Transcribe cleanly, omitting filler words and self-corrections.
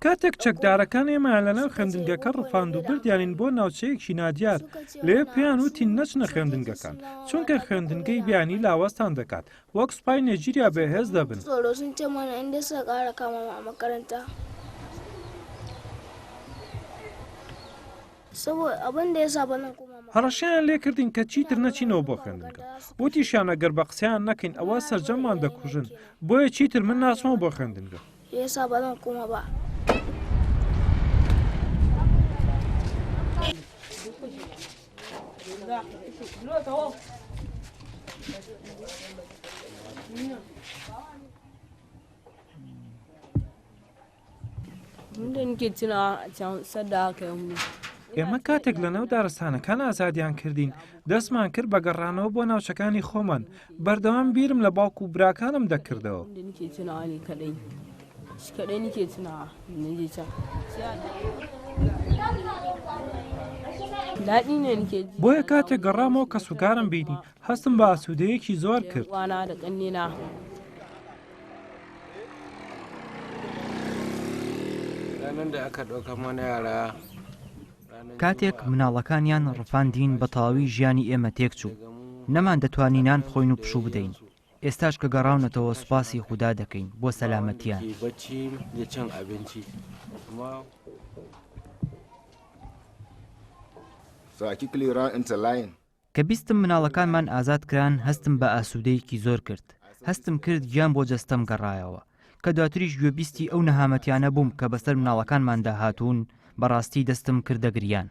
کاتێک چەکدارەکان ئێمە لەناو خوێندنگەکە ڕفاند و بردیانین بۆ ناوچەیەکی نادیار لێ پێیان وتی نەچنە خوێندنگەکان چونکە خوێندنگەی بیانی لاوەستان دەکات وەک سوپای نێجیریا بەهێز دەبن. هەڕەشیان لێ کردین کە چیتر نەچینەوە بۆ خوێندنگە وتیشیان ئەگەر بە قسەیان نەکەین ئەوە سەرجەممان دەکوژن بۆیە چیتر من ناچمەوە بۆ خوێندنگە. ئێمە کاتێک لە ناو دارستانەکان ئازادیان کردین دەستمان کرد بە گەڕانەوە بۆ ناوچەکانی خۆمان بەردەوام بیرم لە باوکو و براکانم دەکردەوە. بۆیە کاتێک گەڕامەوە کە سوکارم بینی هەستم بە ئاسوودەیەکی زۆر کرد. کاتێک مناڵەکانیان ڕفاندین بە تەواوی ژیانی ئێمە تێکچوو نەمان دەتوانینان بخۆین و پشوو بدەین ئێستاش کە گەڕاونەتەوە سوپاسی خودا دەکەین بۆ سەلامەتیان. کە بیستم مناڵەکانمان ئازاد کران هەستم بە ئاسوودەیەکی زۆر کرد هەستم کرد گیان بۆ جەستەم گەڕایەوە کە دواتریش گوێبیستی ئەو نەهامەتیانە بووم کە بەسەر مناڵەکانماندا هاتوون بەڕاستی دەستم کردە گریان.